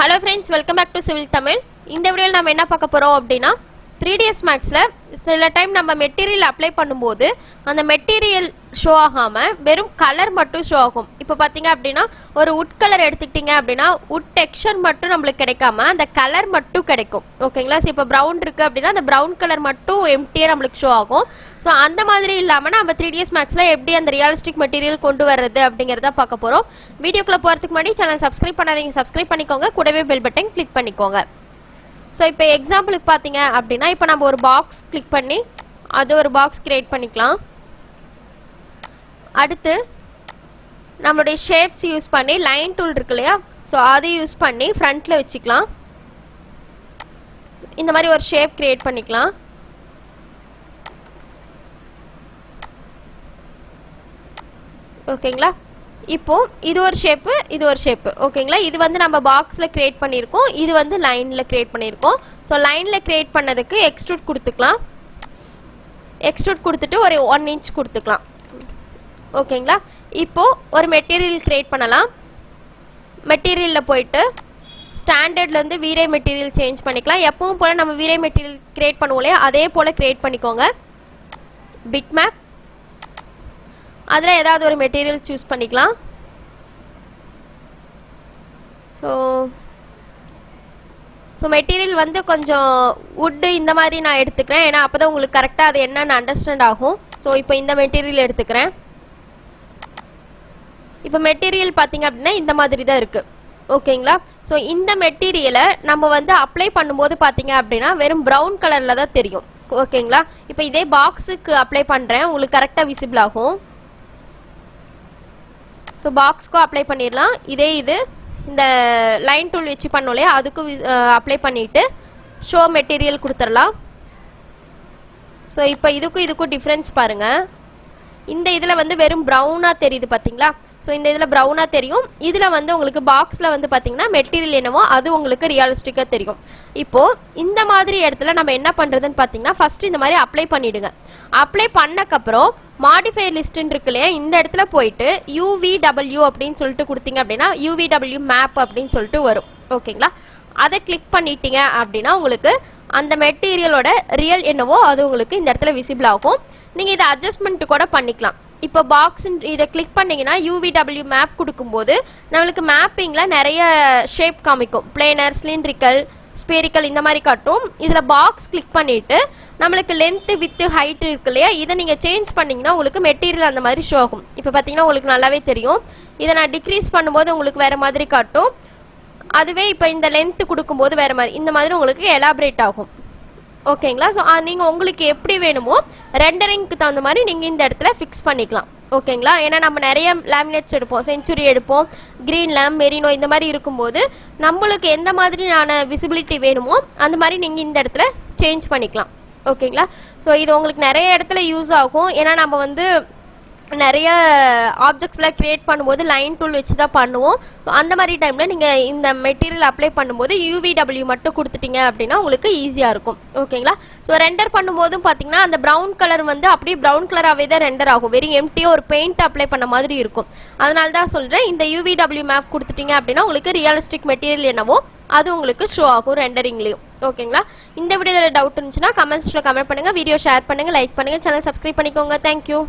Hello friends, welcome back to Civil Tamil. In this video நம்ம என்ன பார்க்க போறோம் அப்படினா 3ds max ல சில டைம் நம்ம மெட்டீரியல் அப்ளை பண்ணும்போது அந்த மெட்டீரியல் ஷோ ஆகாம வெறும் கலர் மட்டும் ஷோ ஆகும். இப்போ பாத்தீங்க அப்படினா ஒரு wood கலர் எடுத்துக்கிட்டீங்க அப்படினா wood டெக்ஸ்சர் மட்டும் நமக்கு கிடைக்காம அந்த கலர் மட்டும் கிடைக்கும். ஓகேங்களா? இப்போ brown இருக்கு அப்படினா அந்த brown கலர் மட்டும் எம்டியா நமக்கு ஷோ ஆகும். சோ அந்த மாதிரி இல்லாம நம்ம 3ds max ல எப்படி அந்த ரியலிஸ்டிக் மெட்டீரியல் கொண்டு வரது அப்படிங்கறத பார்க்க போறோம். வீடியோக்குள்ள போறதுக்கு முன்னாடி சேனல் சப்ஸ்கிரைப் பண்ணாதீங்க, சப்ஸ்கிரைப் பண்ணிக்கோங்க, கூடவே பெல் பட்டன் கிளிக் பண்ணிக்கோங்க. So இப்போ எக்ஸாம்பிளுக்கு பாத்தீங்க அப்படினா இப்போ நம்ம ஒரு பாக்ஸ் கிளிக் பண்ணி அது ஒரு பாக்ஸ் கிரியேட் பண்ணிக்கலாம். அடுத்து நம்மளுடைய ஷேப்ஸ் யூஸ் பண்ணி லைன் டூல் இருக்குலையா, சோ அதை யூஸ் பண்ணி ஃப்ரண்ட்ல வெச்சுக்கலாம். இந்த மாதிரி ஒரு ஷேப் கிரியேட் பண்ணிக்கலாம். ஓகேங்களா? இப்போ இது ஒரு ஷேப், இது ஒரு ஷேப். ஓகேங்களா? இது வந்து நம்ம பாக்ஸ்ல கிரியேட் பண்ணிருக்கோம், இது வந்து லைன்ல கிரியேட் பண்ணிருக்கோம். சோ லைன்ல கிரியேட் பண்ணதுக்கு எக்ஸ்ட்ரூட் கொடுத்துக்கலாம். எக்ஸ்ட்ரூட் கொடுத்துட்டு ஒரு 1 இன்ச் கொடுத்துக்கலாம். ஓகேங்களா? இப்போ ஒரு மெட்டீரியல் கிரியேட் பண்ணலாம். மெட்டீரியல்ல போய்ட்டு ஸ்டாண்டர்ட்ல இருந்து வீரே மெட்டீரியல் சேஞ்ச் பண்ணிக்கலாம். எப்பவும் போல நம்ம வீரே மெட்டீரியல் கிரியேட் பண்ணுவோம்ல, அதே போல கிரியேட் பண்ணிக்கோங்க. பிட்மேப், அதுல ஏதாவது ஒரு மெட்டீரியல் சூஸ் பண்ணிக்கலாம். சோ மெட்டீரியல் வந்து கொஞ்சம் wood இந்த மாதிரி நான் எடுத்துக்கிறேன், ஏன்னா அப்பதான் உங்களுக்கு கரெக்டா அது என்னன்னு அண்டர்ஸ்டாண்ட் ஆகும். சோ இப்போ இந்த மெட்டீரியல் எடுத்துக்கிறேன். இப்போ மெட்டீரியல் பாத்தீங்க அப்படின்னா இந்த மாதிரி தான் இருக்கு. ஓகேங்களா? சோ இந்த மெட்டீரியலை நம்ம வந்து அப்ளை பண்ணும்போது பாத்தீங்க அப்படின்னா வெறும் brown கலர்ல தான் தெரியும். ஓகேங்களா? இப்போ இதே பாக்ஸுக்கு அப்ளை பண்றேன், உங்களுக்கு கரெக்டா விசிபிள் ஆகும். சோ பாக்ஸ்க்கு அப்ளை பண்ணிரலாம். இதே இது இந்த லைன் டூல் வச்சு பண்ணோம்ல, அதுக்கு அப்ளை பண்ணிட்டு ஷோ மெட்டீரியல் கொடுத்துறலாம். சோ இப்போ இதுக்கு டிஃபரன்ஸ் பாருங்க. இந்த இதுல வந்து வெறும் பிரவுனா தெரியுது பாத்தீங்களா? சோ இந்த இதுல பிரவுனா தெரியும், இதுல வந்து உங்களுக்கு பாக்ஸ்ல வந்து பாத்தீங்கன்னா மெட்டீரியல் என்னவோ அது உங்களுக்கு ரியலிஸ்டிக்கா தெரியும். இப்போ இந்த மாதிரி இடத்துல நம்ம என்ன பண்றதுன்னு பாத்தீங்கன்னா ஃபர்ஸ்ட் இந்த மாதிரி அப்ளை பண்ணிடுங்க. அப்ளை பண்ணக்கு அப்புறம் மாடிஃபையர் லிஸ்ட் இருக்கு இல்லையா, இந்த இடத்துல போயிட்டு UVW அப்படின்னு சொல்லிட்டு கொடுத்தீங்க அப்படின்னா UVW மேப் அப்படின்னு சொல்லிட்டு வரும். ஓகேங்களா? அதை கிளிக் பண்ணிட்டீங்க அப்படின்னா உங்களுக்கு அந்த மெட்டீரியலோட ரியல் என்னவோ அது உங்களுக்கு இந்த இடத்துல விசிபிள் ஆகும். நீங்க இதை அட்ஜஸ்ட்மெண்ட் கூட பண்ணிக்கலாம். இப்போ பாக்ஸ் இதை கிளிக் பண்ணீங்கன்னா UVW மேப் கொடுக்கும்போது நம்மளுக்கு மேப்பிங்ல நிறைய ஷேப் காமிக்கும். பிளேனர், சிலிண்ட்ரிக்கல், ஸ்பெரிக்கல் இந்த மாதிரி காட்டும். இதுல பாக்ஸ் கிளிக் பண்ணிட்டு நம்மளுக்கு லென்த், வித், ஹைட் இருக்கு இல்லையா, இதை நீங்க சேஞ்ச் பண்ணீங்கன்னா உங்களுக்கு மெட்டீரியல் அந்த மாதிரி ஷோ ஆகும். இப்போ பாத்தீங்கன்னா உங்களுக்கு நல்லாவே தெரியும். இதை நான் டிக்ரீஸ் பண்ணும்போது உங்களுக்கு வேற மாதிரி காட்டும். அதுவே இப்போ இந்த லென்த் கொடுக்கும்போது வேற மாதிரி இந்த மாதிரி உங்களுக்கு எலாபரேட் ஆகும். ஓகேங்களா? ஸோ நீங்க உங்களுக்கு எப்படி வேணுமோ ரெண்டரிங்க்கு தகுந்த மாதிரி நீங்க இந்த இடத்துல ஃபிக்ஸ் பண்ணிக்கலாம். ஓகேங்களா? ஏன்னா நம்ம நிறைய லேமினேட்ஸ் எடுப்போம், செஞ்சுரி எடுப்போம், கிரீன் லேம், மெரினோ இந்த மாதிரி இருக்கும்போது நம்மளுக்கு எந்த மாதிரியான விசிபிலிட்டி வேணுமோ அந்த மாதிரி நீங்க இந்த இடத்துல சேஞ்ச் பண்ணிக்கலாம். ஓகேங்களா? ஸோ இது உங்களுக்கு நிறைய இடத்துல யூஸ் ஆகும். ஏன்னா நம்ம வந்து நிறைய ஆப்ஜெக்ட்ஸ்ல கிரியேட் பண்ணும்போது லைன் டூல் வச்சு தான் பண்ணுவோம். அந்த மாதிரி டைம்ல நீங்க இந்த மெட்டீரியல் அப்ளை பண்ணும்போது UVW மட்டும் கொடுத்துட்டீங்க அப்படின்னா உங்களுக்கு ஈஸியா இருக்கும். ஓகேங்களா? ஸோ ரெண்டர் பண்ணும்போதும் பாத்தீங்கன்னா அந்த பிரவுன் கலர் வந்து அப்படியே பிரவுன் கலராகவே தான் ரெண்டர் ஆகும், வெறும் எம்டியா ஒரு பெயிண்ட் அப்ளை பண்ண மாதிரி இருக்கும். அதனால தான் சொல்றேன், இந்த UVW மேப் கொடுத்துட்டீங்க அப்படின்னா உங்களுக்கு ரியலிஸ்டிக் மெட்டீரியல் என்னவோ அது உங்களுக்கு ஷோ ஆகும் ரெண்டரிங்லயும். ஓகேங்களா? இந்த வீடியோல டவுட் இருந்துச்சுன்னா கமெண்ட்ஸ்ல கமெண்ட் பண்ணுங்க, வீடியோ ஷேர் பண்ணுங்க, லைக் பண்ணுங்க, சேனல் சப்ஸ்கிரைப் பண்ணிக்கோங்க. தேங்க்யூ.